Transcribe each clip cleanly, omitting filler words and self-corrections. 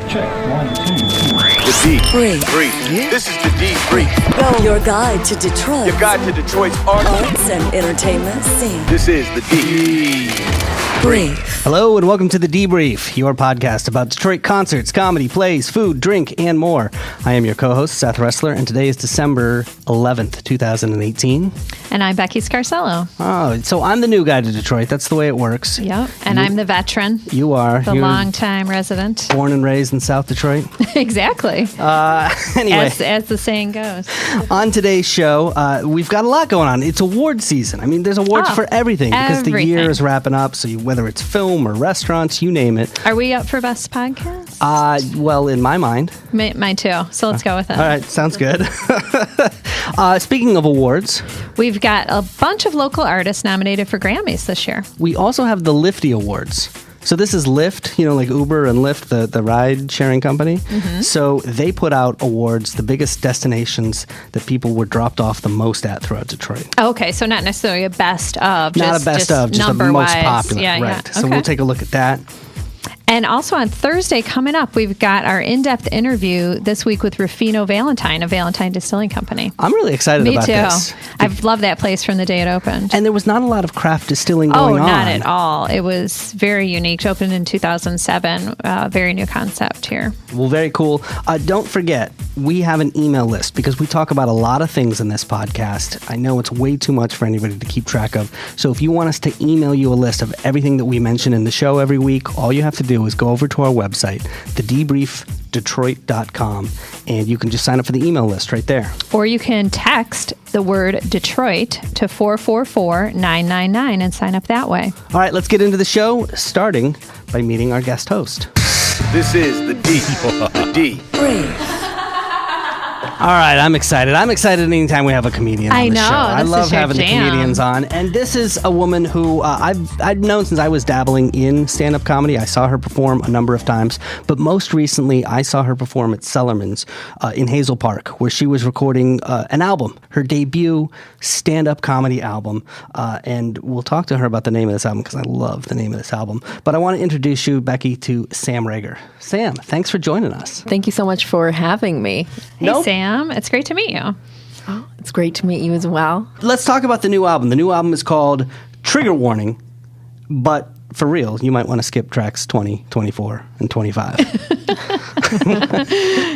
Check. 1, 2, 3. The Debrief. This is the Debrief. Your guide to Detroit. Your guide to Detroit's arts and entertainment scene. This is the Debrief. Hello and welcome to The Debrief, your podcast about Detroit concerts, comedy, plays, food, drink, and more. I am your co-host, Seth Ressler, and today is December 11th, 2018. And I'm Becky Scarcello. Oh, so I'm the new guy to Detroit. That's the way it works. Yep, and I'm the veteran. You are. The longtime resident. Born and raised in South Detroit. Exactly. Anyway. As the saying goes. On today's show, we've got a lot going on. It's award season. I mean, there's awards for everything because the year is wrapping up. So whether it's film or restaurants, you name it. Are we up for Best Podcast? Well, in my mind. Mine too. So let's go with it. All right. Sounds good. Speaking of awards. We've got a bunch of local artists nominated for Grammys this year. We also have the Lifti Awards. So this is Lyft, like Uber and Lyft, the ride-sharing company. Mm-hmm. So they put out awards, the biggest destinations that people were dropped off the most at throughout Detroit. Okay, so not necessarily a best of. Not a best of, just the most popular. Yeah, right. Yeah. So we'll take a look at that. And also on Thursday coming up, we've got our in-depth interview this week with Ruffino Valentine of Valentine Distilling Company. I'm really excited about this. Me too. I've loved that place from the day it opened. And there was not a lot of craft distilling going on. Oh, not at all. It was very unique. It opened in 2007. Very new concept here. Well, very cool. Don't forget, we have an email list because we talk about a lot of things in this podcast. I know it's way too much for anybody to keep track of. So if you want us to email you a list of everything that we mention in the show every week, all you have to do is go over to our website, thedebriefdetroit.com, and you can just sign up for the email list right there. Or you can text the word Detroit to 444-999 and sign up that way. All right, let's get into the show, starting by meeting our guest host. This is the Debrief. All right, I'm excited. I'm excited anytime we have a comedian on the show. I love having the comedians on. And this is a woman who I've known since I was dabbling in stand-up comedy. I saw her perform a number of times. But most recently, I saw her perform at Sellerman's in Hazel Park, where she was recording an album, her debut stand-up comedy album. And we'll talk to her about the name of this album because I love the name of this album. But I want to introduce you, Becky, to Sam Rager. Sam, thanks for joining us. Thank you so much for having me. Hey, Sam. It's great to meet you. Oh, it's great to meet you as well. Let's talk about the new album. The new album is called Trigger Warning, but for real, you might want to skip tracks 20, 24, and 25.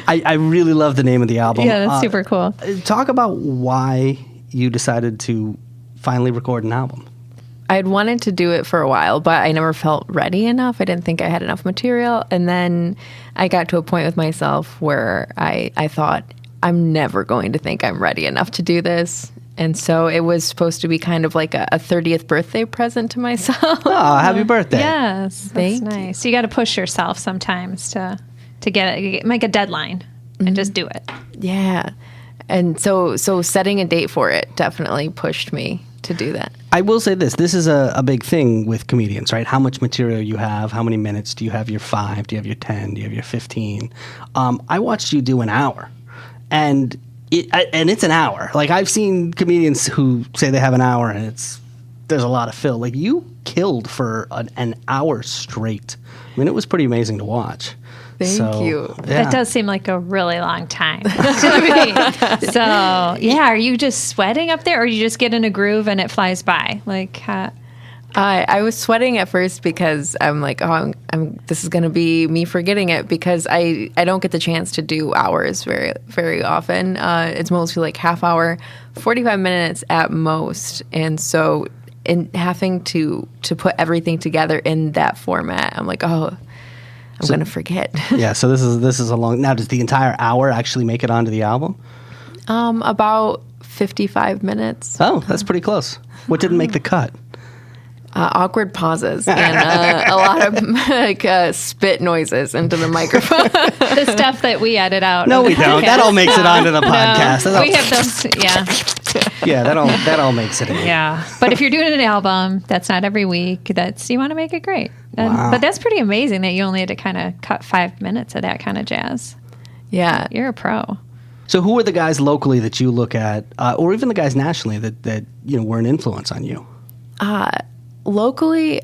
I really love the name of the album. Yeah, that's super cool. Talk about why you decided to finally record an album. I had wanted to do it for a while, but I never felt ready enough. I didn't think I had enough material. And then I got to a point with myself where I thought, I'm never going to think I'm ready enough to do this. And so it was supposed to be kind of like a 30th birthday present to myself. Oh, happy birthday. Yes, that's nice. So you got to push yourself sometimes to get it, make a deadline and just do it. Yeah. And so setting a date for it definitely pushed me to do that. I will say this. This is a big thing with comedians, right? How much material you have, how many minutes do you have your 5, do you have your 10, do you have your 15? I watched you do an hour. And it's an hour. Like, I've seen comedians who say they have an hour and there's a lot of fill. Like, you killed for an hour straight. I mean, it was pretty amazing to watch. Thank you. Yeah. That does seem like a really long time to me. So, yeah, are you just sweating up there or you just get in a groove and it flies by? Like, I was sweating at first because I'm like, this is going to be me forgetting it because I don't get the chance to do hours very, very often. It's mostly like half hour, 45 minutes at most. And so in having to put everything together in that format, I'm like, I'm going to forget. Yeah, so this is a long... Now, does the entire hour actually make it onto the album? About 55 minutes. Oh, that's pretty close. What didn't make the cut? Awkward pauses and a lot of spit noises into the microphone. The stuff that we edit out. No, we don't. That all makes it onto the podcast. No, we have those, yeah. Yeah, that all makes it in. Yeah, but if you're doing an album, that's not every week. You want to make it great. Wow. But that's pretty amazing that you only had to kind of cut 5 minutes of that kind of jazz. Yeah. You're a pro. So who are the guys locally that you look at, or even the guys nationally that were an influence on you? Locally,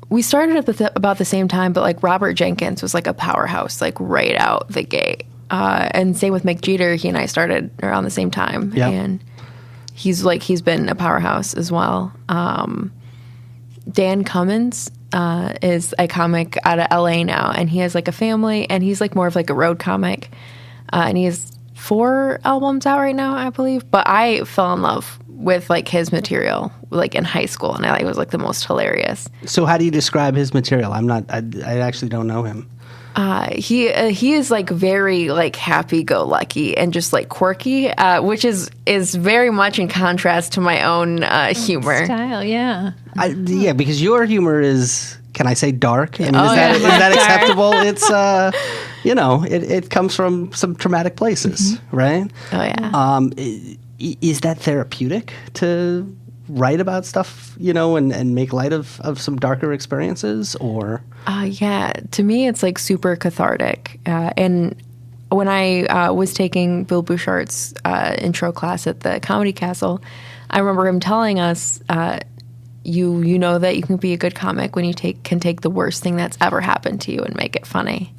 we started at about the same time, but like Robert Jenkins was like a powerhouse, like right out the gate. And same with Mick Jeter. He and I started around the same time. Yep. And he's been a powerhouse as well. Dan Cummins is a comic out of LA now, and he has like a family, and he's like more of like a road comic. And he has 4 albums out right now, I believe. But I fell in love with like his material like in high school, and I thought it was like the most hilarious. So how do you describe his material? I actually don't know him. He is like very like happy-go-lucky and just like quirky, which is very much in contrast to my own humor style. Yeah, yeah, because your humor is, can I say, dark? I mean, is that acceptable? It's it comes from some traumatic places, right? Oh yeah. Is that therapeutic to write about stuff, and make light of some darker experiences, or? Yeah, to me it's like super cathartic. And when I was taking Bill Bouchard's intro class at the Comedy Castle, I remember him telling us, you know that you can be a good comic when you can take the worst thing that's ever happened to you and make it funny.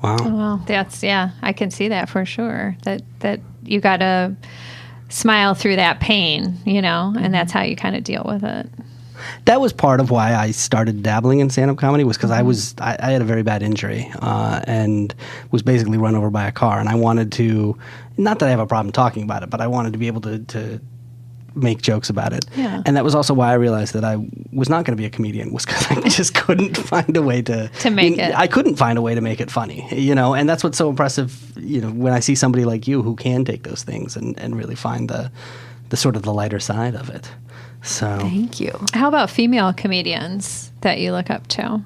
Wow. Well, I can see that for sure. That you got to smile through that pain, and that's how you kind of deal with it. That was part of why I started dabbling in stand-up comedy, was because I had a very bad injury and was basically run over by a car, and I wanted to, not that I have a problem talking about it, but I wanted to be able to make jokes about it. Yeah. And that was also why I realized that I was not going to be a comedian, was because I just couldn't find a way to make it. I couldn't find a way to make it funny, and that's what's so impressive, when I see somebody like you who can take those things and really find the sort of the lighter side of it. So Thank you. How about female comedians that you look up to?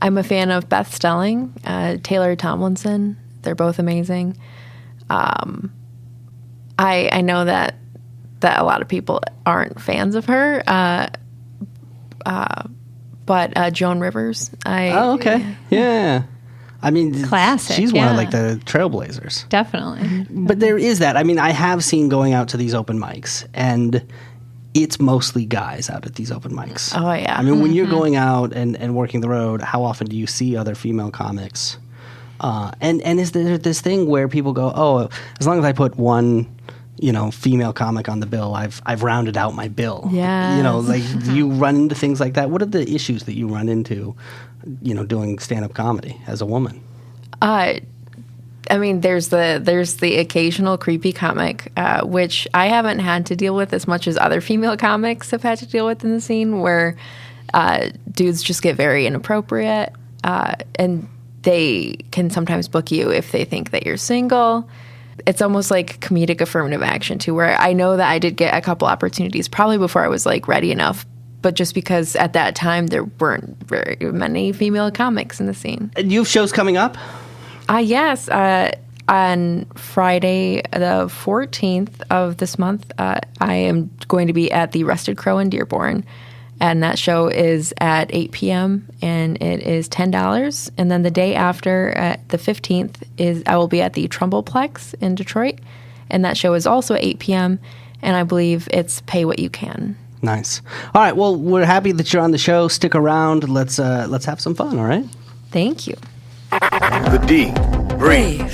I'm a fan of Beth Stelling, Taylor Tomlinson. They're both amazing. I know that a lot of people aren't fans of her, but Joan Rivers. Okay. Yeah. I mean, classic. She's one of like the trailblazers. Definitely. But there is that. I mean, I have seen going out to these open mics, and it's mostly guys out at these open mics. Oh, yeah. I mean, when you're going out and working the road, how often do you see other female comics? And is there this thing where people go, oh, as long as I put one, female comic on the bill, I've rounded out my bill. Yeah. Do you run into things like that? What are the issues that you run into, doing stand-up comedy as a woman? I mean, there's the occasional creepy comic, which I haven't had to deal with as much as other female comics have had to deal with in the scene, where dudes just get very inappropriate, and they can sometimes book you if they think that you're single. It's almost like comedic affirmative action, too, where I know that I did get a couple opportunities probably before I was like ready enough, but just because at that time there weren't very many female comics in the scene. And you have shows coming up? Yes. On Friday, the 14th of this month, I am going to be at the Rusted Crow in Dearborn. And that show is at 8 p.m. and it is $10. And then the day after, the 15th, I will be at the Trumbleplex in Detroit. And that show is also at 8 p.m. And I believe it's pay what you can. Nice. All right. Well, we're happy that you're on the show. Stick around. Let's have some fun. All right. Thank you. The D. Breathe.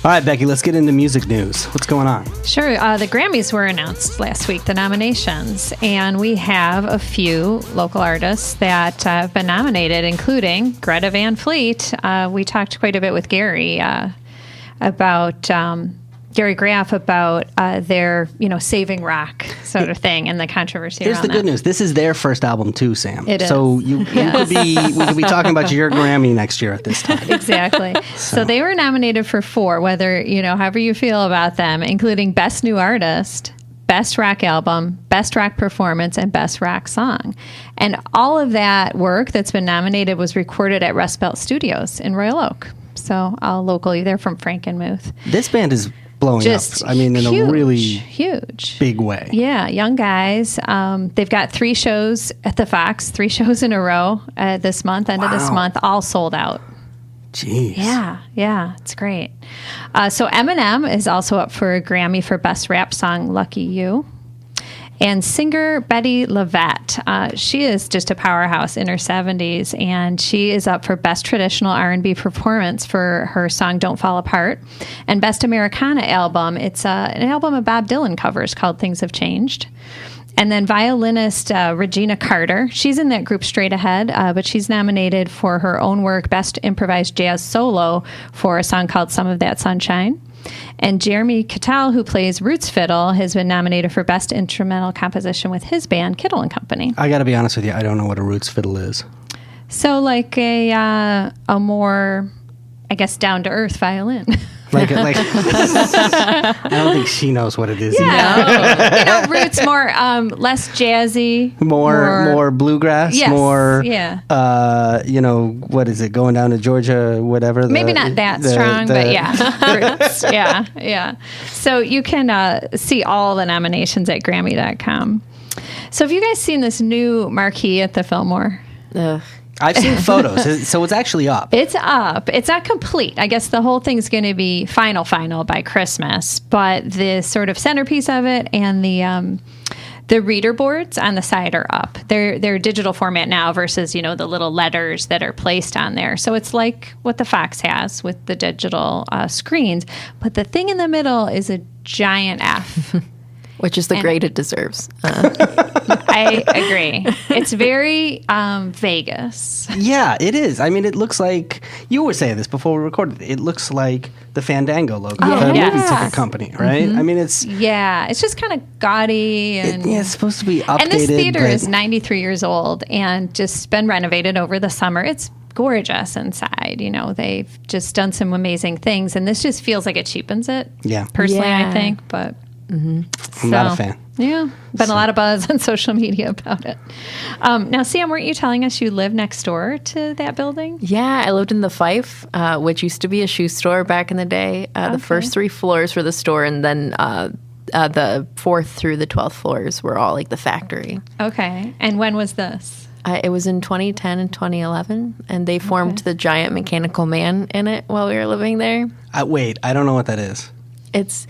All right, Becky, let's get into music news. What's going on? Sure. The Grammys were announced last week, the nominations, and we have a few local artists that have been nominated, including Greta Van Fleet. We talked quite a bit with Gary about Gary Graff about their, saving rock sort of thing and the controversy Here's around the that. good news. This is their first album too, Sam. It is. So we could be talking about your Grammy next year at this time. Exactly. So they were nominated for 4, whether, however you feel about them, including Best New Artist, Best Rock Album, Best Rock Performance, and Best Rock Song. And all of that work that's been nominated was recorded at Rust Belt Studios in Royal Oak. So all locally. They're from Frankenmuth. This band is blowing Just up. I mean, in huge, a really huge big way. Yeah, young guys. They've got 3 shows at the Fox, 3 shows in a row this month, end of this month, all sold out. Jeez. Yeah, it's great. So Eminem is also up for a Grammy for Best Rap Song, Lucky You. And singer Betty LaVette, she is just a powerhouse in her 70s, and she is up for Best Traditional R&B Performance for her song Don't Fall Apart, and Best Americana Album. It's an album of Bob Dylan covers called Things Have Changed. And then violinist Regina Carter, she's in that group Straight Ahead, but she's nominated for her own work, Best Improvised Jazz Solo, for a song called Some of That Sunshine. And Jeremy Cattell, who plays Roots Fiddle, has been nominated for Best Instrumental Composition with his band, Kittle and Company. I got to be honest with you, I don't know what a Roots Fiddle is. So like a more, I guess, down-to-earth violin. Like I don't think she knows what it is. Yeah, Roots more less jazzy, more bluegrass, yes, more yeah. What is it? Going down to Georgia, whatever. Maybe not that strong, but yeah, Roots, yeah. So you can see all the nominations at Grammy.com. So have you guys seen this new marquee at the Fillmore? I've seen photos, so it's actually up. It's up. It's not complete. I guess the whole thing's going to be final by Christmas, but the sort of centerpiece of it and the reader boards on the side are up. They're digital format now versus, the little letters that are placed on there. So it's like what the Fox has with the digital screens, but the thing in the middle is a giant F. Which is the grade it deserves. I agree. It's very Vegas. Yeah, it is. I mean, it looks like, you were saying this before we recorded, it looks like the Fandango logo, the movie ticket company, right? Mm-hmm. I mean, it's just kind of gaudy. And it's supposed to be updated. And this theater is 93 years old and just been renovated over the summer. It's gorgeous inside. They've just done some amazing things, and this just feels like it cheapens it. Yeah. Personally, I think, but... Mm-hmm. I'm not a fan. Yeah, been a lot of buzz on social media about it. Now, Sam, weren't you telling us you live next door to that building? Yeah, I lived in the Fife, which used to be a shoe store back in the day. The first 3 floors were the store, and then the 4th through the 12th floors were all like the factory. Okay, and when was this? It was in 2010 and 2011, and they formed the giant mechanical man in it while we were living there. Wait, I don't know what that is. It's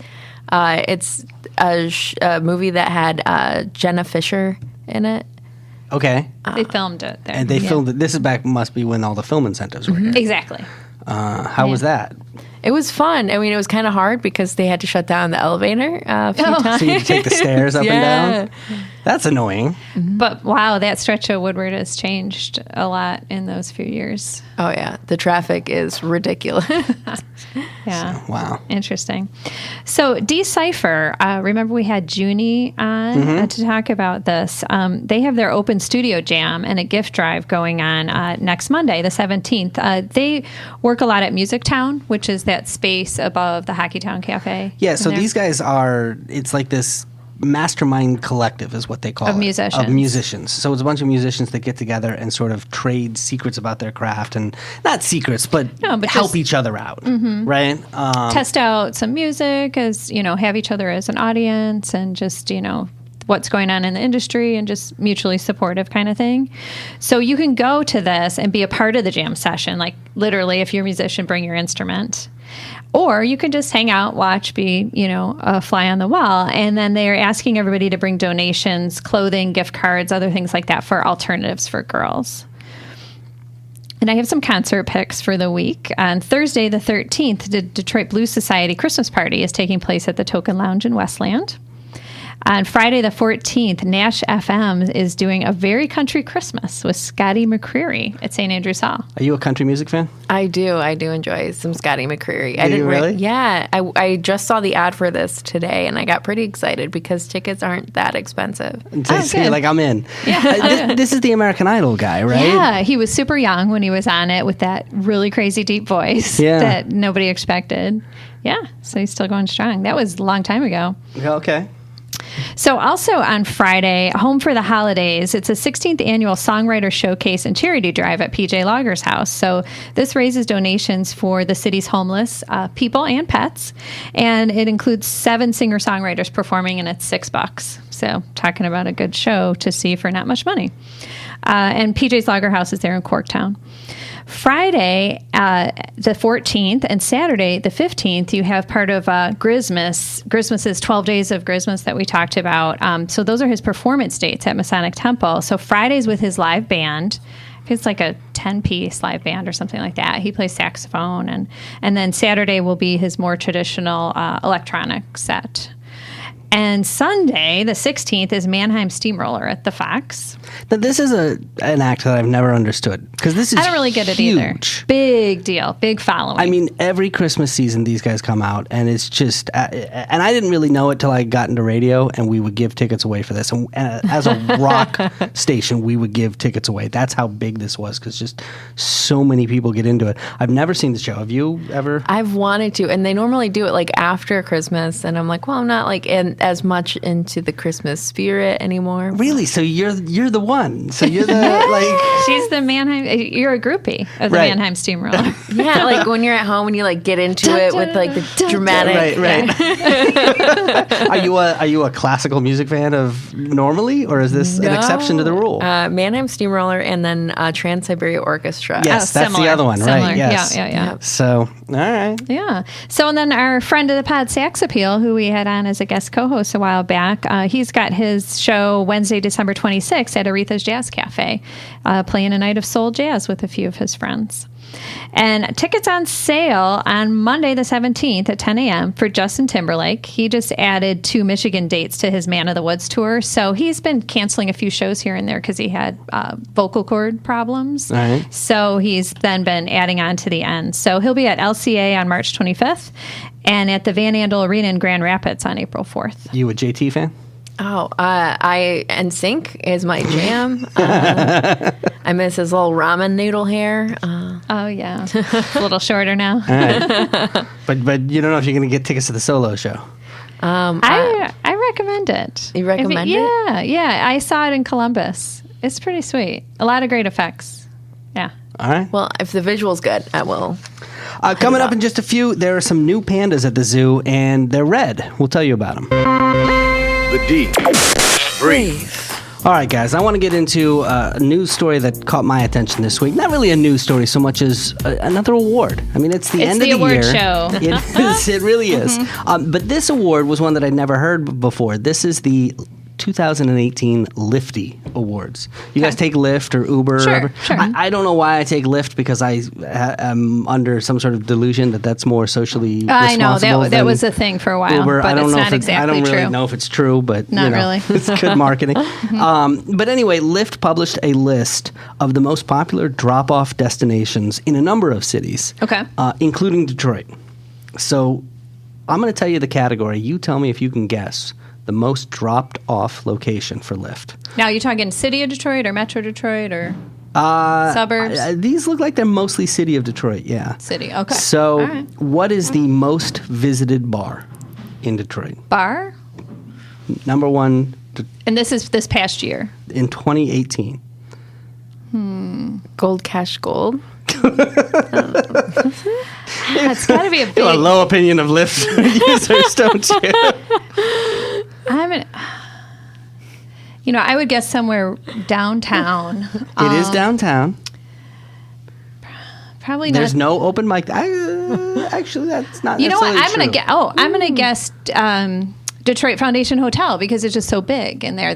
a movie that had Jenna Fisher in it. Okay. They filmed it there. And they filmed it. This is must be when all the film incentives were here. Exactly. How was that? It was fun. I mean, it was kind of hard because they had to shut down the elevator a few times. So you had to take the stairs up and down? That's annoying. Mm-hmm. But wow, that stretch of Woodward has changed a lot in those few years. Oh, yeah. The traffic is ridiculous. Yeah. So, wow. Interesting. So Decipher, remember we had Junie on to talk about this. They have their open studio jam and a gift drive going on next Monday, the 17th. They work a lot at Music Town, which is that space above the Hockeytown Cafe. Yeah, so these guys it's like this mastermind collective is what they call it. Of musicians. So it's a bunch of musicians that get together and sort of trade secrets about their craft, and not secrets, but help each other out, right? Test out some music, as have each other as an audience, and just what's going on in the industry, and just mutually supportive kind of thing. So you can go to this and be a part of the jam session, like literally, if you're a musician, bring your instrument. Or you can just hang out, watch, be, a fly on the wall. And then they're asking everybody to bring donations, clothing, gift cards, other things like that for alternatives for girls. And I have some concert picks for the week. On Thursday, the 13th, the Detroit Blues Society Christmas Party is taking place at the Token Lounge in Westland. On Friday, the 14th, Nash FM is doing a very country Christmas with Scotty McCreery at St. Andrews Hall. Are you a country music fan? I do enjoy some Scotty McCreery. Do you really? Yeah. I just saw the ad for this today, and I got pretty excited because tickets aren't that expensive. Like, I'm in. Yeah. This is the American Idol guy, right? Yeah, he was super young when he was on it with that really crazy deep voice that nobody expected. Yeah, so he's still going strong. That was a long time ago. Okay. So also on Friday, Home for the Holidays, it's a 16th annual songwriter showcase and charity drive at PJ Lager's house. So this raises donations for the city's homeless people and pets. And it includes 7 singer-songwriters performing, and it's $6. So talking about a good show to see for not much money. And PJ's Lager House is there in Corktown. Friday, the 14th, and Saturday, the 15th, you have part of Christmas. Christmas is 12 Days of Christmas that we talked about. So those are his performance dates at Masonic Temple. So Friday's with his live band. It's like a 10-piece live band or something like that. He plays saxophone. And then Saturday will be his more traditional electronic set. And Sunday, the 16th, is Mannheim Steamroller at the Fox. Now, this is an act that I've never understood, because this is I don't really get it huge. Either. Big deal, big following. I mean, every Christmas season, these guys come out, and it's just, and I didn't really know it till I got into radio, and we would give tickets away for this. And as a rock station, we would give tickets away. That's how big this was, because just so many people get into it. I've never seen the show. Have you ever? I've wanted to, and they normally do it like after Christmas, and I'm like, well, I'm not like as much into the Christmas spirit anymore. Really? So you're the one. So you're the like. She's the Mannheim. You're a groupie of the Right. Mannheim Steamroller. Yeah, like when you're at home and you like get into it with like the dramatic. Right. Are you a classical music fan of normally, or is this an exception to the rule? Mannheim Steamroller and then Trans-Siberia Orchestra. Yes, that's similar, the other one, similar. right? Yes. Yeah. So, all right. Yeah. So, and then our friend of the pod, Sax Appeal, who we had on as a guest co-host a while back, he's got his show Wednesday, December 26th at Aretha's Jazz Cafe, playing a night of soul jazz with a few of his friends. And tickets on sale on Monday the 17th at 10 a.m. for Justin Timberlake. He just added 2 Michigan dates to his Man of the Woods tour. So he's been canceling a few shows here and there because he had vocal cord problems. All right. So he's then been adding on to the end. So he'll be at LCA on March 25th and at the Van Andel Arena in Grand Rapids on April 4th. You a JT fan? Oh, NSYNC is my jam. I miss his little ramen noodle hair. Oh, yeah. A little shorter now. All right. But you don't know if you're going to get tickets to the solo show. I recommend it. You recommend it? Yeah. I saw it in Columbus. It's pretty sweet. A lot of great effects. Yeah. All right. Well, if the visual's good, I will. Coming up in just a few, there are some new pandas at the zoo, and they're red. We'll tell you about them. The D. Breathe. All right, guys, I want to get into a news story that caught my attention this week. Not really a news story so much as another award. I mean, it's the end of the year. It's the award show. It is. It really is. But this award was one that I'd never heard before. This is the 2018 Lifti Awards. You guys take Lyft or Uber? Sure. I don't know why I take Lyft, because I am under some sort of delusion that that's more socially I know responsible that was a thing for a while, Uber. but I don't it's know not if exactly I don't really true. know if it's true, but Not you know, really. it's good marketing. But anyway, Lyft published a list of the most popular drop-off destinations in a number of cities, including Detroit. So I'm going to tell you the category. You tell me if you can guess the most dropped off location for Lyft. Now, you're talking city of Detroit or Metro Detroit or suburbs? These look like they're mostly city of Detroit, yeah. City, okay. So All right. what is the most visited bar in Detroit? Bar? Number one And this is this past year. in 2018. Gold Cash Gold. It's got to be a big... You have a low opinion of Lyft users, don't you? I would guess somewhere downtown. It is downtown. Probably There's not. no open mic. Actually, that's not. You know what? necessarily I'm true. going to guess Detroit Foundation Hotel, because it's just so big in there.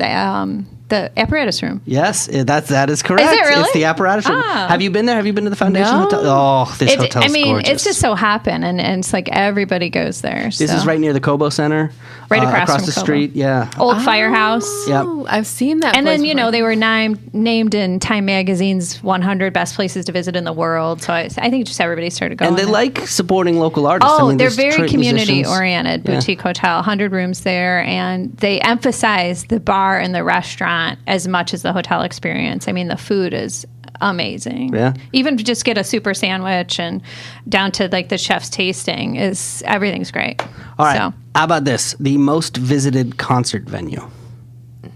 The apparatus room. Yes, that is correct. Is it really? It's the apparatus room. Oh. Have you been there? Have you been to the Foundation No. Hotel? Oh, this hotel's gorgeous. It's just so hopping, and it's like everybody goes there. This is right near the Cobo Center. Right across from the Cobo. street. Yeah. Old firehouse. Yep. Oh, I've seen that. And place then, before. they were named in Time Magazine's 100 best places to visit in the world. So I think just everybody started going And they there. like supporting local artists. Oh, I mean, they're there's very Detroit community-oriented musicians. boutique hotel, 100 rooms there, and they emphasize the bar and the restaurant as much as the hotel experience. I mean, the food is amazing. Yeah. Even to just get a super sandwich and down to like the chef's tasting everything's great. All right. So, How about this? The most visited concert venue.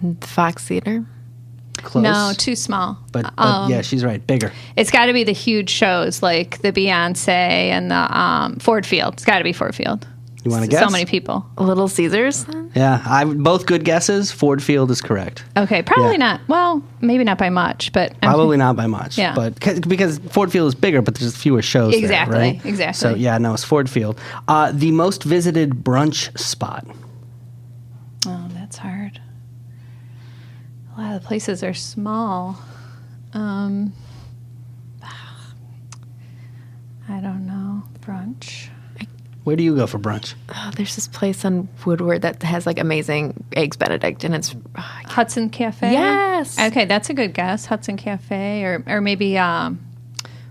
The Fox Theater. Close. no, too small. But yeah, she's right. Bigger. It's got to be the huge shows like the Beyonce and the Ford Field. It's got to be Ford Field. You want to guess? So many people. Little Caesars? Yeah, both good guesses. Ford Field is correct. Okay, probably not. Well, maybe not by much, but probably not by much. Yeah, but because Ford Field is bigger, but there's fewer shows. Exactly, there, right? exactly. So yeah, no, it's Ford Field. The most visited brunch spot. Oh, that's hard. A lot of the places are small. I don't know. Brunch. Where do you go for brunch? Oh, there's this place on Woodward that has like amazing eggs Benedict, and it's Hudson Cafe. Yes. Okay, that's a good guess. Hudson Cafe, or maybe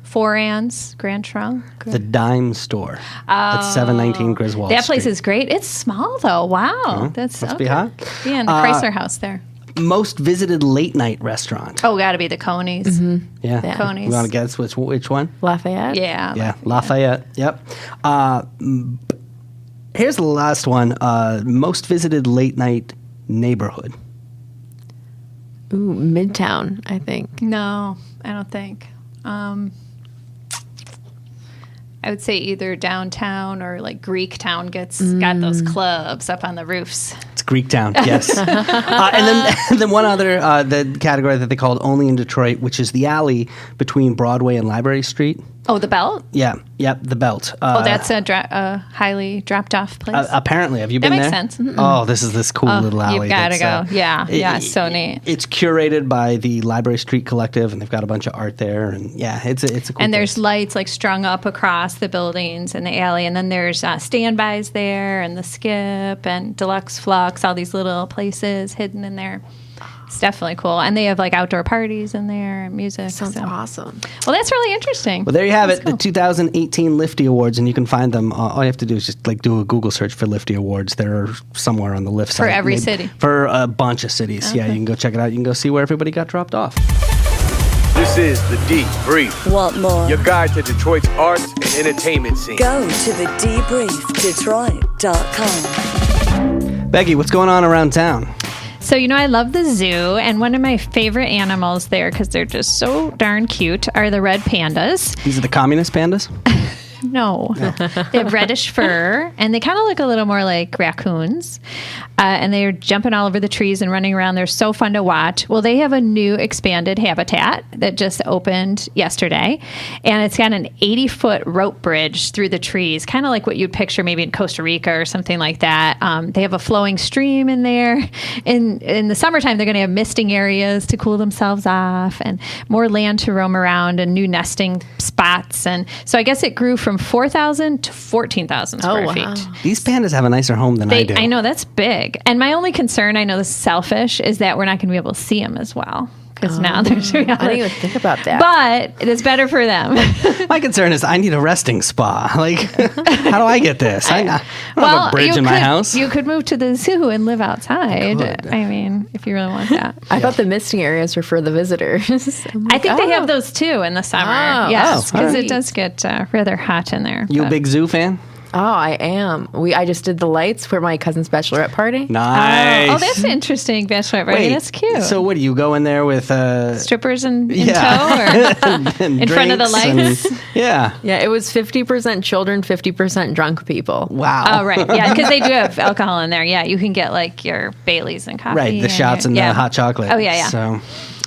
Four Ann's Grand Trunk. The Dime Store at 719 Griswold That place Street. is great. It's small though. Wow, Must okay. be hot. Yeah, and the Chrysler House there. Most visited late night restaurant. Oh, got to be the Coney's. Mm-hmm. Yeah. Coney's. You want to guess which one? Lafayette. Yeah. Yeah, Lafayette. Yep. Here's the last one. Most visited late night neighborhood. Ooh, Midtown, I think. No, I don't think. I would say either downtown or like Greek Town got those clubs up on the roofs. It's Greektown, yes. and then one other the category that they called Only in Detroit, which is the alley between Broadway and Library Street. Oh, the Belt? Yeah, yep, the Belt. That's a highly dropped off place. Apparently, have you been That there? makes sense. Mm-mm. Oh, this cool little alley. You've got to go. Yeah, it's so neat. It's curated by the Library Street Collective, and they've got a bunch of art there, and yeah, it's a cool And there's place. lights like strung up across the buildings and the alley, and then there's standbys there, and the Skip and Deluxe Flux, all these little places hidden in there. It's definitely cool, and they have like outdoor parties in there and music. Sounds awesome. Well, that's really interesting. Well, there you have That's it, cool. the 2018 Lifti Awards, and you can find them. All you have to do is just like do a Google search for Lifti Awards. They're somewhere on the Lyft site. For every city? For a bunch of cities. Yeah, you can go check it out. You can go see where everybody got dropped off. This is the Debrief, Want more? your guide to Detroit's arts and entertainment scene. Go to the debriefdetroit.com. Becky, what's going on around town? So, I love the zoo, and one of my favorite animals there, because they're just so darn cute, are the red pandas. These are the communist pandas? No. They have reddish fur, and they kind of look a little more like raccoons. And they're jumping all over the trees and running around. They're so fun to watch. Well, they have a new expanded habitat that just opened yesterday, and it's got an 80-foot rope bridge through the trees, kind of like what you'd picture maybe in Costa Rica or something like that. They have a flowing stream in there. In the summertime, they're going to have misting areas to cool themselves off, and more land to roam around, and new nesting spots. And so I guess it grew from 4,000 to 14,000 square feet. These pandas have a nicer home than I do. I know, that's big. And my only concern, I know this is selfish, is that we're not going to be able to see them as well. Because now there's reality. I didn't even think about that. But it's better for them. My concern is I need a resting spa. Like, how do I get this? I don't have a bridge in my house. You could move to the zoo and live outside. I mean, if you really want that. I thought the misting areas were for the visitors. I think they have those too in the summer. Oh, yes, because right. it does get rather hot in there. You a but- big zoo fan? Oh, I am. I just did the lights for my cousin's bachelorette party. Nice. Oh, that's interesting, bachelorette party. Wait, That's cute. So what do you go in there with? Strippers in Yeah. tow or and in front of the drinks lights? and- yeah. Yeah, it was 50% children, 50% drunk people. Wow. Oh, right. Yeah, because they do have alcohol in there. Yeah, you can get like your Baileys and coffee. Right, the shots and the hot chocolate. Oh, yeah. So,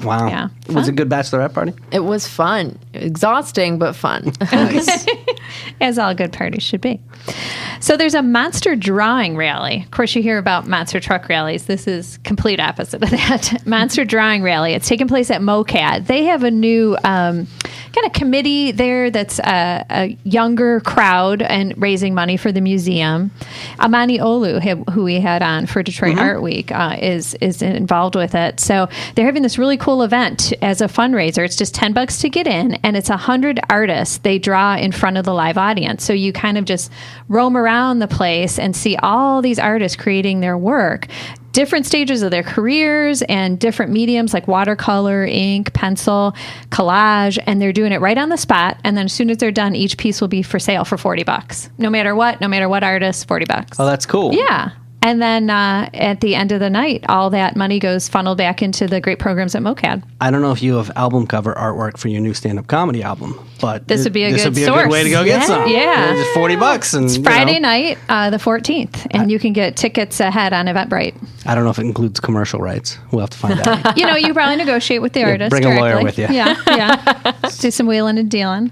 wow. Yeah, Was it a good bachelorette party? It was fun. Exhausting, but fun. As all good parties should be. So there's a monster drawing rally. Of course, you hear about monster truck rallies. This is complete opposite of that. Monster drawing rally. It's taking place at MoCat. They have a new kind of committee there that's a younger crowd and raising money for the museum. Amani Olu, who we had on for Detroit Art Week, is involved with it. So they're having this really cool event as a fundraiser. It's just $10 to get in, and it's 100 artists they draw in front of the live audience. So you kind of just roam around the place and see all these artists creating their work. Different stages of their careers and different mediums like watercolor, ink, pencil, collage, and they're doing it right on the spot. And then as soon as they're done, each piece will be for sale for $40. No matter what artist, $40. Oh, that's cool. Yeah. And then at the end of the night, all that money goes funneled back into the great programs at MoCAD. I don't know if you have album cover artwork for your new stand-up comedy album, but this would be a good way to go get some. Yeah. Just $40. And, it's Friday night, the 14th, and you can get tickets ahead on Eventbrite. I don't know if it includes commercial rights. We'll have to find out. You probably negotiate with the artist bring directly. a lawyer with you. Yeah. Do some wheeling and dealing.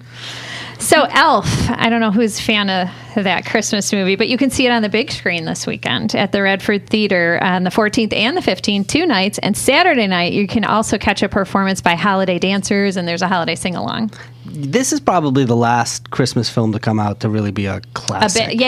So Elf, I don't know who's a fan of that Christmas movie, but you can see it on the big screen this weekend at the Redford Theater on the 14th and the 15th, 2 nights. And Saturday night, you can also catch a performance by holiday dancers, and there's a holiday sing-along. This is probably the last Christmas film to come out to really be a classic.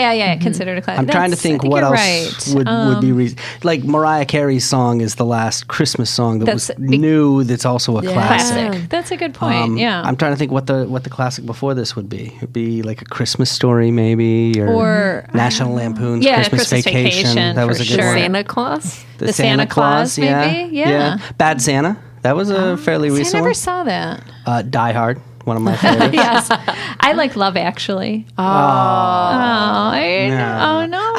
Considered a classic. I'm trying to think what else would be like Mariah Carey's song is the last Christmas song that was new. That's also a classic. That's a good point. I'm trying to think what the classic before this would be. It'd be like A Christmas Story, maybe, or National Lampoon's Christmas Vacation. That was a good one. Santa Claus. The Santa Claus, maybe. Yeah. Bad Santa. That was a fairly recent one. I never saw that. Die Hard. One of my favorites. Yes. I like Love Actually. No. I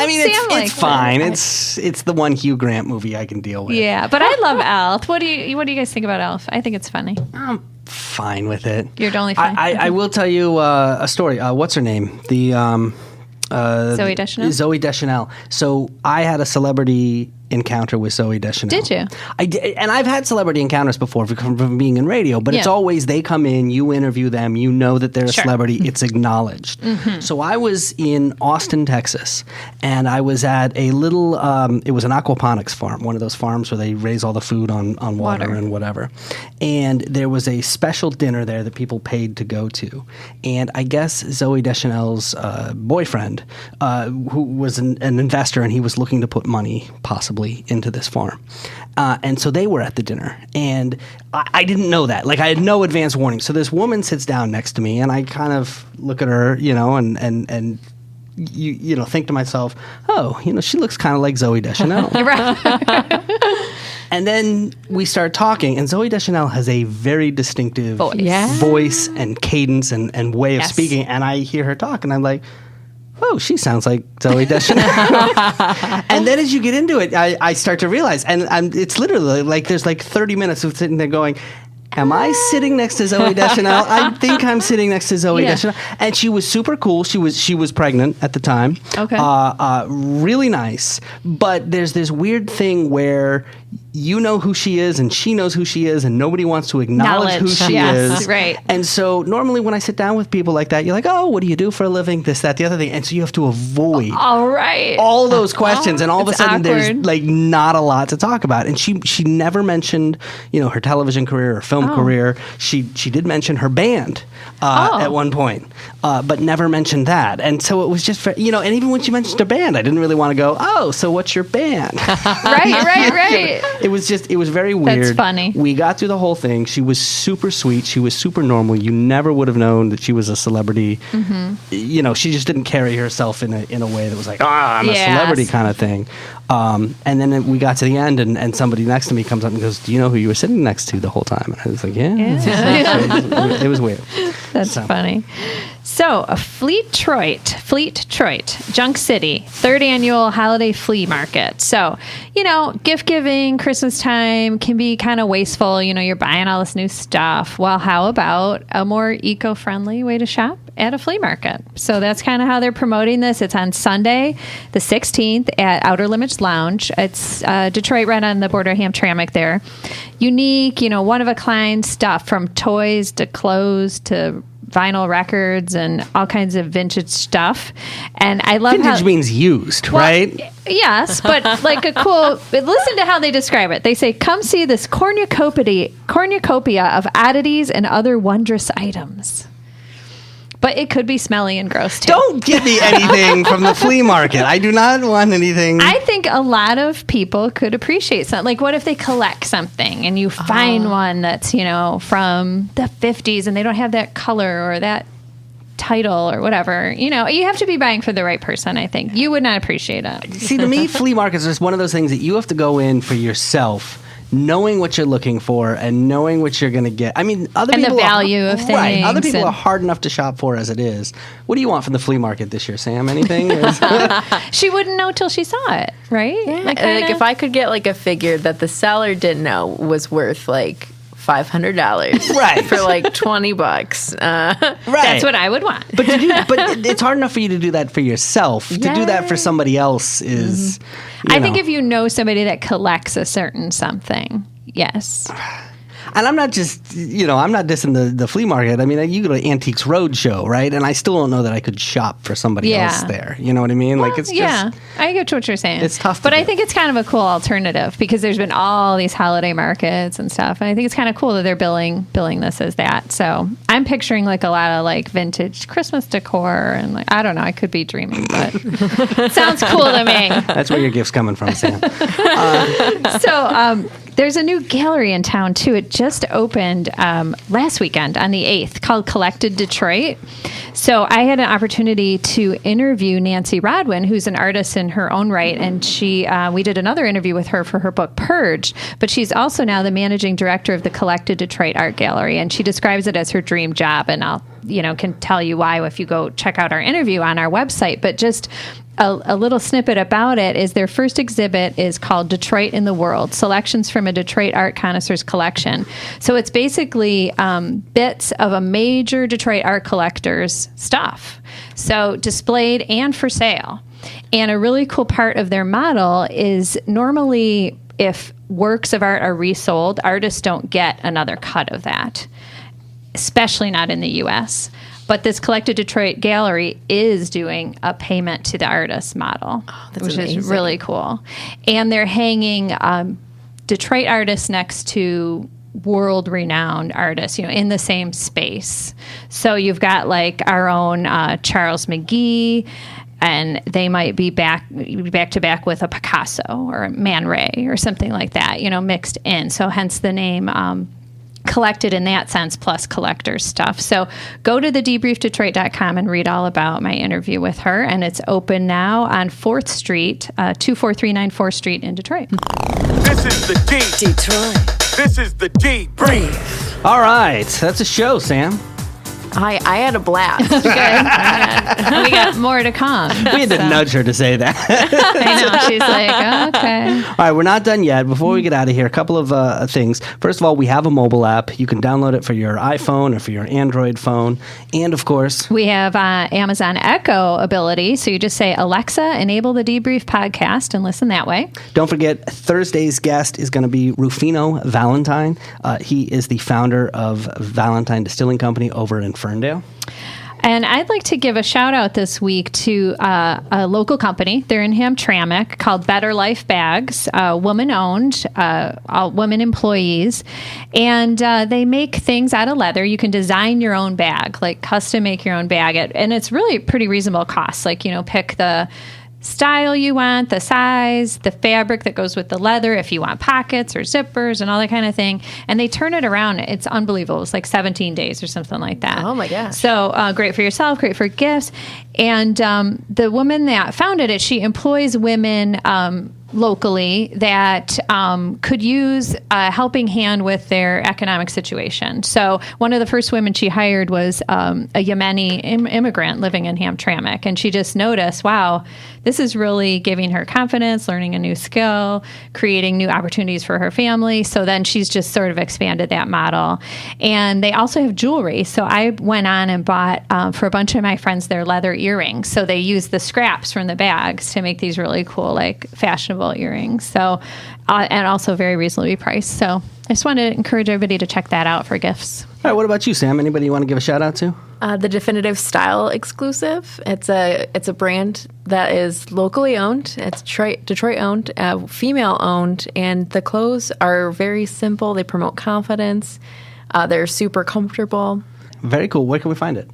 mean, it's fine. It's the one Hugh Grant movie I can deal with. Yeah, but I love Elf. What do you guys think about Elf? I think it's funny. I'm fine with it. You're totally fine. I will tell you a story. What's her name? Zooey Deschanel? Zooey Deschanel. So I had a celebrity encounter with Zooey Deschanel. Did you? I did, and I've had celebrity encounters before from being in radio, but it's always they come in, you interview them, you know that they're a celebrity, it's acknowledged. Mm-hmm. So I was in Austin, Texas, and I was at a little, it was an aquaponics farm, one of those farms where they raise all the food on water and whatever. And there was a special dinner there that people paid to go to. And I guess Zooey Deschanel's boyfriend, who was an investor, and he was looking to put money possibly into this farm. And so they were at the dinner, and I didn't know that. Like, I had no advance warning. So this woman sits down next to me, and I kind of look at her, and you think to myself, oh, she looks kind of like Zooey Deschanel. Right. And then we start talking, and Zooey Deschanel has a very distinctive voice and cadence and way of speaking. And I hear her talk, and I'm like, oh, she sounds like Zooey Deschanel. And then as you get into it, I start to realize, and it's literally like there's like 30 minutes of sitting there going, am I sitting next to Zooey Deschanel? I think I'm sitting next to Zooey Deschanel. And she was super cool. She was pregnant at the time. Okay. Really nice. But there's this weird thing where you know who she is and she knows who she is and nobody wants to acknowledge who she is. Right. And so normally when I sit down with people like that, you're like, oh, what do you do for a living? This, that, the other thing. And so you have to avoid all those questions. And all of a sudden there's like not a lot to talk about. And she never mentioned, her television career or film career. She did mention her band at one point, but never mentioned that. And so it was just, and even when she mentioned her band, I didn't really want to go, oh, so what's your band? Right. It was very weird. That's funny. We got through the whole thing. She was super sweet. She was super normal. You never would have known that she was a celebrity. Mm-hmm. She just didn't carry herself in a way that was like, I'm a celebrity kind of thing. And then we got to the end, and somebody next to me comes up and goes, do you know who you were sitting next to the whole time? And I was like, yeah. It was weird. That's funny. So, Fleet Detroit, Junk City, 3rd annual holiday flea market. So, gift giving, Christmas time can be kind of wasteful. You're buying all this new stuff. Well, how about a more eco-friendly way to shop at a flea market? So that's kind of how they're promoting this. It's on Sunday, the 16th at Outer Limits Lounge. It's Detroit, right on the border of Hamtramck there. Unique, one-of-a-kind stuff from toys to clothes to vinyl records and all kinds of vintage stuff. And I love vintage means used, right? Yes, but like a cool, listen to how they describe it. They say, come see this cornucopia of oddities and other wondrous items. But it could be smelly and gross, too. Don't give me anything from the flea market. I do not want anything. I think a lot of people could appreciate something. Like, what if they collect something and you find one that's, from the 50s and they don't have that color or that title or whatever? You have to be buying for the right person, I think. You would not appreciate it. See, to me, flea markets are just one of those things that you have to go in for yourself knowing what you're looking for and knowing what you're going to get. I mean, other and people the value of things. Right. Other people are hard enough to shop for as it is. What do you want from the flea market this year, Sam? Anything? She wouldn't know till she saw it, right? Yeah. Like if I could get like a figure that the seller didn't know was worth like $500 right. for like $20. Right. That's what I would want. But it's hard enough for you to do that for yourself. To do that for somebody else is... I think if you know somebody that collects a certain something, yes. And I'm not just, I'm not dissing the flea market. I mean, you go to Antiques Roadshow, right? And I still don't know that I could shop for somebody else there. You know what I mean? Well, like it's just... I get what you're saying. It's tough But I think it's kind of a cool alternative because there's been all these holiday markets and stuff. And I think it's kind of cool that they're billing this as that. So I'm picturing like a lot of like vintage Christmas decor and like, I don't know, I could be dreaming, but it sounds cool to me. That's where your gift's coming from, Sam. There's a new gallery in town, too. It just opened last weekend on the 8th called Collected Detroit. So I had an opportunity to interview Nancy Rodwin, who's an artist in her own right, and we did another interview with her for her book Purged, but she's also now the managing director of the Collected Detroit Art Gallery, and she describes it as her dream job, and I'll can tell you why if you go check out our interview on our website. But just a little snippet about it is their first exhibit is called Detroit in the World, Selections from a Detroit Art Connoisseur's Collection. So it's basically bits of a major Detroit art collector's stuff. So displayed and for sale. And a really cool part of their model is normally if works of art are resold, artists don't get another cut of that, especially not in the U.S., but this Collected Detroit Gallery is doing a payment to the artist model, which is really cool. And they're hanging Detroit artists next to world-renowned artists, in the same space. So you've got like our own Charles McGee, and they might be back to back with a Picasso or a Man Ray or something like that, mixed in. So hence the name collected in that sense, plus collector stuff. So go to thedebriefdetroit.com and read all about my interview with her. And it's open now on 4th Street, 24394 4th Street in Detroit. This is the Detroit. This is the Debrief. All right. That's a show, Sam. I had a blast. Good. We got more to come. We had to nudge her to say that. I know. She's like, okay. All right, we're not done yet. Before we get out of here, a couple of things. First of all, we have a mobile app. You can download it for your iPhone or for your Android phone. And, of course, we have Amazon Echo ability. So you just say, Alexa, enable the Debrief podcast and listen that way. Don't forget, Thursday's guest is going to be Rufino Valentine. He is the founder of Valentine Distilling Company over in Ferndale. And I'd like to give a shout out this week to a local company. They're in Hamtramck called Better Life Bags, woman owned, all women employees. And they make things out of leather. You can design your own bag, like custom make your own bag. And it's really pretty reasonable cost. Like, pick the style you want, the size, the fabric that goes with the leather, if you want pockets or zippers and all that kind of thing. And they turn it around. It's unbelievable. It's like 17 days or something like that. Oh, my gosh. So great for yourself, great for gifts. And the woman that founded it, she employs women locally that could use a helping hand with their economic situation. So one of the first women she hired was a Yemeni immigrant living in Hamtramck. And she just noticed, wow, this is really giving her confidence, learning a new skill, creating new opportunities for her family. So then she's just sort of expanded that model. And they also have jewelry. So I went on and bought for a bunch of my friends their leather earrings. So they use the scraps from the bags to make these really cool, like fashionable earrings. So, and also very reasonably priced. So I just wanted to encourage everybody to check that out for gifts. All right, what about you, Sam? Anybody you want to give a shout out to? The Definitive Style Exclusive. It's a brand that is locally owned. It's Detroit owned, female owned, and the clothes are very simple. They promote confidence. They're super comfortable. Very cool. Where can we find it?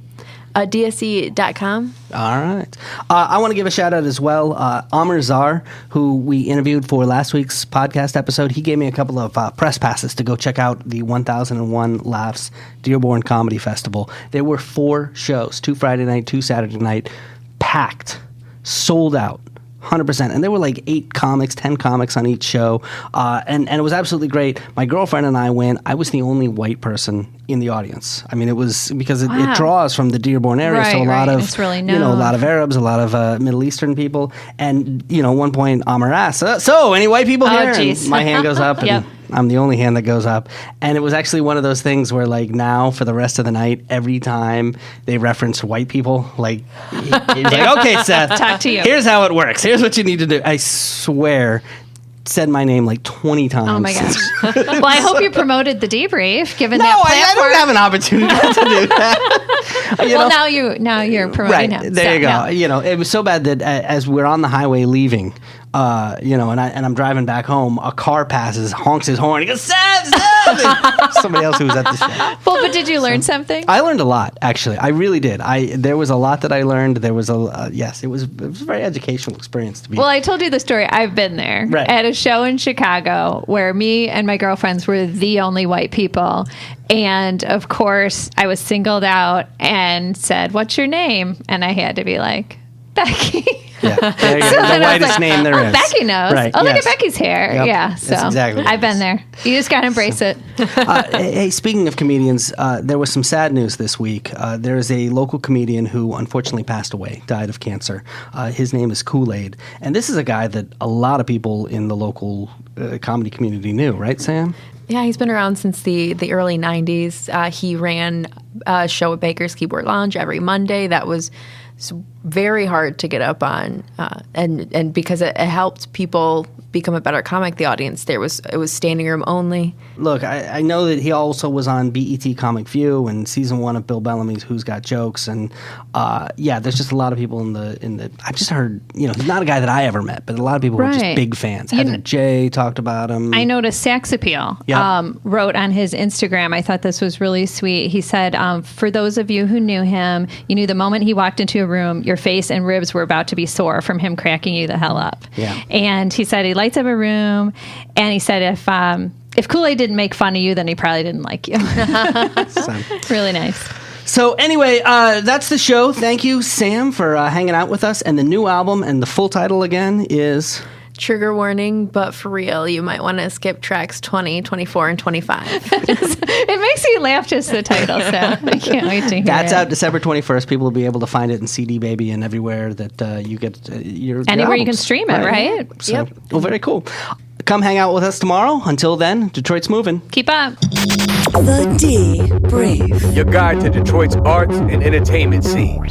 DSE.com. All right. I want to give a shout out as well. Amr Zar, who we interviewed for last week's podcast episode, he gave me a couple of press passes to go check out the 1001 Laughs Dearborn Comedy Festival. There were 4 shows, 2 Friday night, 2 Saturday night, packed, sold out. 100%. And there were like 10 comics on each show. And it was absolutely great. My girlfriend and I went. I was the only white person in the audience. I mean, it was because it draws from the Dearborn area. Right, so a lot of, it's really a lot of Arabs, a lot of Middle Eastern people. And, at one point, Amr asked, so any white people here? Geez. And my hand goes up. And I'm the only hand that goes up. And it was actually one of those things where, like, now for the rest of the night, every time they reference white people, like, he's like, okay, Seth, talk to you. Here's how it works. Here's what you need to do. I swear, said my name like 20 times. Oh my gosh. Well, I hope you promoted the debrief, given No, that I platform. don't have an opportunity to do that. Now you're promoting him. There you go. No. It was so bad that as we're on the highway leaving, and I'm driving back home, a car passes, honks his horn, he goes, Seth! Somebody else who was at the show. Well, but did you learn something? I learned a lot, actually. I really did. There was a lot that I learned. There was it was a very educational experience to be. Well, I told you the story. I've been there at a show in Chicago where me and my girlfriends were the only white people. And of course, I was singled out and said, "What's your name?" And I had to be like, Becky. Yeah, there you go. The whitest name there is. Becky knows. Right, Look at Becky's hair. Yep. Yeah, so That's exactly what I've been there. You just got to embrace it. Hey, speaking of comedians, there was some sad news this week. There is a local comedian who unfortunately passed away, died of cancer. His name is Kool-Aid. And this is a guy that a lot of people in the local comedy community knew, right, Sam? Yeah, he's been around since the early 90s. He ran a show at Baker's Keyboard Lounge every Monday. That was very hard to get up on, and because it helped people become a better comic, the audience there it was standing room only. Look, I know that he also was on BET Comic View and season 1 of Bill Bellamy's Who's Got Jokes, and there's just a lot of people in the. I just heard, he's not a guy that I ever met, but a lot of people were just big fans. Heather J talked about him. I noticed Sax Appeal wrote on his Instagram. I thought this was really sweet. He said, "For those of you who knew him, you knew the moment he walked into a room, your face and ribs were about to be sore from him cracking you the hell up." Yeah. And he said he lights up a room, and he said if Kool-Aid didn't make fun of you, then he probably didn't like you. Really nice. So anyway, that's the show. Thank you, Sam, for hanging out with us. And the new album, and the full title again is... Trigger warning, but for real, you might want to skip tracks 20, 24, and 25. It makes you laugh, just the title, so I can't wait to hear That's it. out December 21st. People will be able to find it in CD Baby and everywhere that you get your Anywhere you albums, can stream it, right? So, well, very cool. Come hang out with us tomorrow. Until then, Detroit's moving. Keep up. The Debrief. Your guide to Detroit's arts and entertainment scene.